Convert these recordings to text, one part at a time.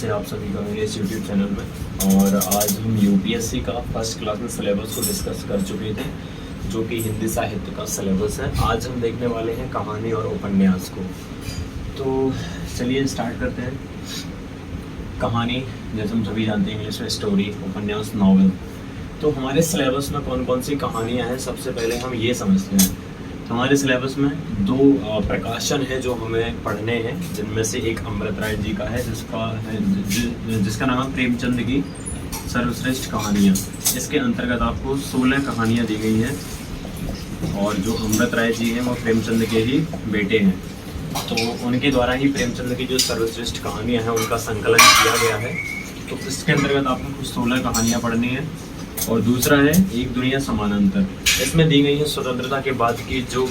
से आप सभी का मेरे इस यूट्यूब चैनल में। और आज हम यूपीएससी का फर्स्ट क्लास में सिलेबस को डिस्कस कर चुके थे, जो कि हिंदी साहित्य का सिलेबस है। आज हम देखने वाले हैं कहानी और उपन्यास को। तो चलिए स्टार्ट करते हैं। कहानी जैसे हम सभी जानते हैं इंग्लिश में स्टोरी, उपन्यास नॉवल। तो हमारे सिलेबस में कौन कौन सी कहानियाँ हैं, सबसे पहले हम ये समझते हैं। हमारे सिलेबस में दो प्रकाशन है जो हमें पढ़ने हैं, जिनमें से एक अमृत राय जी का है जिसका नाम है प्रेमचंद की सर्वश्रेष्ठ कहानियाँ। इसके अंतर्गत आपको 16 कहानियाँ दी गई हैं और जो अमृत राय जी हैं वो प्रेमचंद के ही बेटे हैं, तो उनके द्वारा ही प्रेमचंद की जो सर्वश्रेष्ठ कहानियाँ हैं उनका संकलन किया गया है। तो इसके अंतर्गत आपको कुछ 16 कहानियाँ पढ़नी है। और दूसरा है एक दुनिया समानांतर। इसमें दी गई है स्वतंत्रता के बाद की जो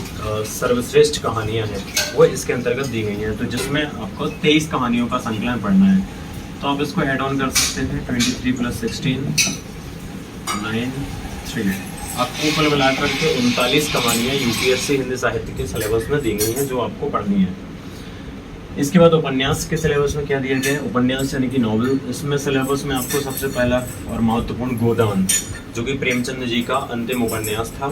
सर्वश्रेष्ठ कहानियां हैं वो इसके अंतर्गत दी गई हैं, तो जिसमें आपको 23 कहानियों का संकलन पढ़ना है। तो आप इसको ऐड ऑन कर सकते हैं, 23 + 16 9 3। आपको कुल मिलाकर के 39 कहानियाँ यूपीएससी हिंदी साहित्य के सिलेबस में दी गई हैं जो आपको पढ़नी है। इसके बाद उपन्यास के सिलेबस में क्या दिया गया है, उपन्यास यानी कि नॉवल। इसमें सिलेबस में आपको सबसे पहला और महत्वपूर्ण गोदान, जो कि प्रेमचंद जी का अंतिम उपन्यास था।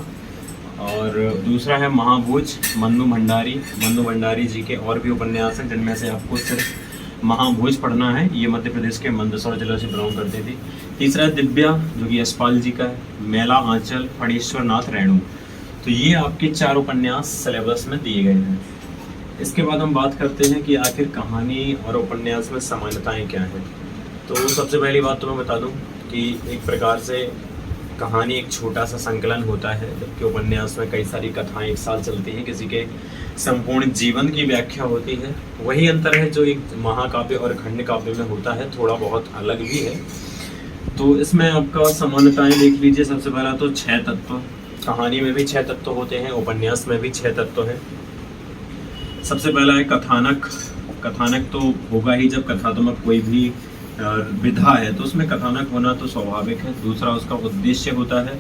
और दूसरा है महाभोज, मन्नू भंडारी जी के और भी उपन्यास हैं, जिनमें से आपको सिर्फ महाभोज पढ़ना है। ये मध्य प्रदेश के मंदसौर जिला से बिलोंग करती थी। तीसरा है दिव्या, जो कि यशपाल जी का है। मेला आंचल, फणीश्वर नाथ रेणु। तो ये आपके 4 उपन्यास सिलेबस में दिए गए हैं। इसके बाद हम बात करते हैं कि आखिर कहानी और उपन्यास में समानताएं क्या हैं। तो सबसे पहली बात तो मैं बता दूं कि एक प्रकार से कहानी एक छोटा सा संकलन होता है, जबकि उपन्यास में कई सारी कथाएं एक साल चलती हैं, किसी के संपूर्ण जीवन की व्याख्या होती है। वही अंतर है जो एक महाकाव्य और खंड काव्य में होता है, थोड़ा बहुत अलग भी है। तो इसमें आपका समानताएं देख लीजिए। सबसे पहला तो 6 तत्व। कहानी में भी 6 तत्व होते हैं, उपन्यास में भी 6 तत्व हैं। सबसे पहला है कथानक। कथानक तो होगा ही, जब कथात्मक कोई भी विधा है तो उसमें कथानक होना तो स्वाभाविक है। दूसरा उसका उद्देश्य होता है।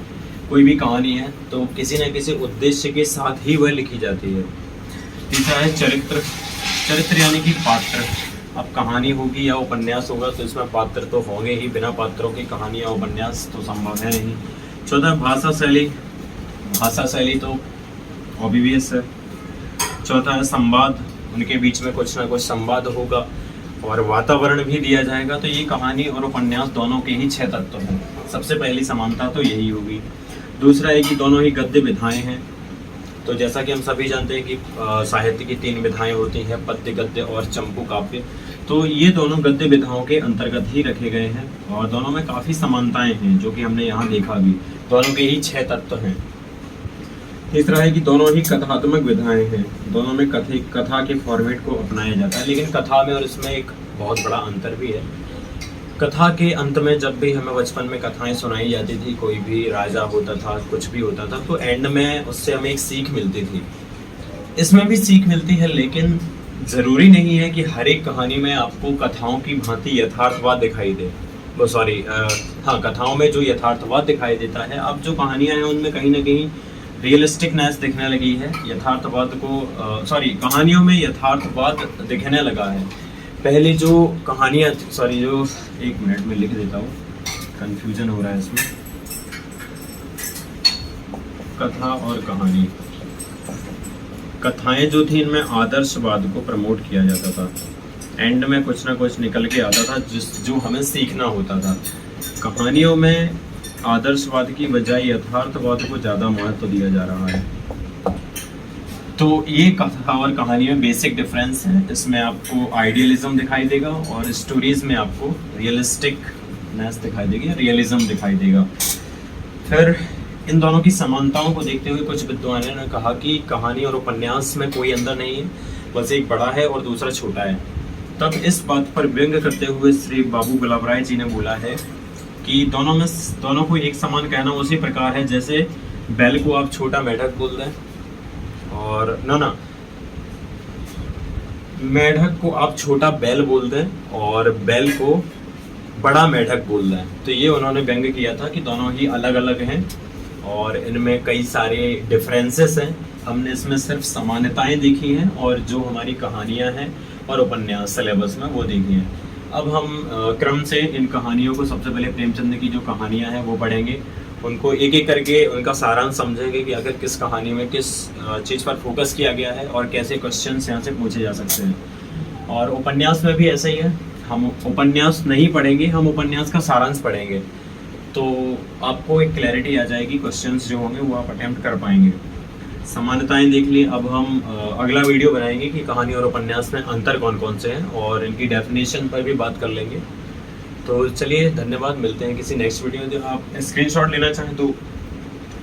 कोई भी कहानी है तो किसी न किसी उद्देश्य के साथ ही वह लिखी जाती है। तीसरा है चरित्र। चरित्र यानी कि पात्र। अब कहानी होगी या उपन्यास होगा तो इसमें पात्र तो होंगे ही, बिना पात्रों की कहानी या उपन्यास तो संभव है नहीं। चौथा भाषा शैली। भाषा शैली तो ऑब्वियस है। चौथा है संवाद, उनके बीच में कुछ ना कुछ संवाद होगा और वातावरण भी दिया जाएगा। तो ये कहानी और उपन्यास दोनों के ही 6 तत्व हैं। सबसे पहली समानता तो यही होगी। दूसरा है कि दोनों ही गद्य विधाएं हैं। तो जैसा कि हम सभी जानते हैं कि साहित्य की 3 विधाएं होती हैं, पद्य, गद्य और चंपू काव्य। तो ये दोनों गद्य विधाओं के अंतर्गत ही रखे गए हैं और दोनों में काफ़ी समानताएं हैं, जो कि हमने यहाँ देखा भी। दोनों के ही 6 तत्व हैं। तीसरा है कि दोनों ही कथात्मक विधाएं हैं। दोनों में कथा के फॉर्मेट को अपनाया जाता है, लेकिन कथा में और इसमें एक बहुत बड़ा अंतर भी है। कथा के अंत में जब भी हमें बचपन में कथाएं सुनाई जाती थी, कोई भी राजा होता था, कुछ भी होता था, तो एंड में उससे हमें एक सीख मिलती थी। इसमें भी सीख मिलती है, लेकिन ज़रूरी नहीं है कि हर एक कहानी में आपको कथाओं की भांति यथार्थवाद दिखाई दे। हाँ, कथाओं में जो यथार्थवाद दिखाई देता है, अब जो कहानियाँ हैं उनमें कहीं ना कहीं रियलिस्टिकनेस दिखने लगी है। यथार्थवाद को कहानियों में यथार्थवाद दिखने लगा है। पहले जो कहानियाँ जो 1 मिनट में लिख देता हूँ, कंफ्यूजन हो रहा है इसमें। कथा और कहानी। कथाएं जो थी इनमें आदर्शवाद को प्रमोट किया जाता था। एंड में कुछ ना कुछ निकल के आता था जो हमें सीखना होता था। कहानियों में आदर्शवाद की बजाय यथार्थवाद को ज़्यादा महत्व दिया जा रहा है। तो ये कथा और कहानी में बेसिक डिफरेंस है। इसमें आपको आइडियलिज्म दिखाई देगा और स्टोरीज में आपको रियलिस्टिकनेस दिखाई देगी, रियलिज्म दिखाई देगा। फिर इन दोनों की समानताओं को देखते हुए कुछ विद्वानों ने कहा कि कहानी और उपन्यास में कोई अंतर नहीं है, बस एक बड़ा है और दूसरा छोटा है। तब इस बात पर व्यंग करते हुए श्री बाबू गुलाब राय जी ने बोला है कि दोनों को एक समान कहना उसी प्रकार है जैसे बैल को आप छोटा मेढक बोल दें और मेढक को आप छोटा बैल बोल दें और बैल को बड़ा मेढक बोल दें। तो ये उन्होंने व्यंग किया था कि दोनों ही अलग अलग हैं और इनमें कई सारे डिफरेंसेस हैं। हमने इसमें सिर्फ समानताएं देखी हैं और जो हमारी कहानियां हैं और उपन्यास सिलेबस में वो देखी हैं। अब हम क्रम से इन कहानियों को, सबसे पहले प्रेमचंद की जो कहानियां हैं वो पढ़ेंगे, उनको एक एक करके उनका सारांश समझेंगे कि आखिर किस कहानी में किस चीज़ पर फोकस किया गया है और कैसे क्वेश्चंस यहाँ से पूछे जा सकते हैं। और उपन्यास में भी ऐसा ही है, हम उपन्यास नहीं पढ़ेंगे, हम उपन्यास का सारांश पढ़ेंगे, तो आपको एक क्लैरिटी आ जाएगी, क्वेश्चंस जो होंगे वो आप अटेम्प्ट कर पाएंगे। समानताएं देख लिए। अब हम अगला वीडियो बनाएंगे कि कहानी और उपन्यास में अंतर कौन कौन से हैं और इनकी डेफिनेशन पर भी बात कर लेंगे। तो चलिए, धन्यवाद, मिलते हैं किसी नेक्स्ट वीडियो में। जो आप स्क्रीनशॉट लेना चाहें तो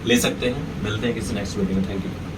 ले सकते हैं। मिलते हैं किसी नेक्स्ट वीडियो में। Thank you.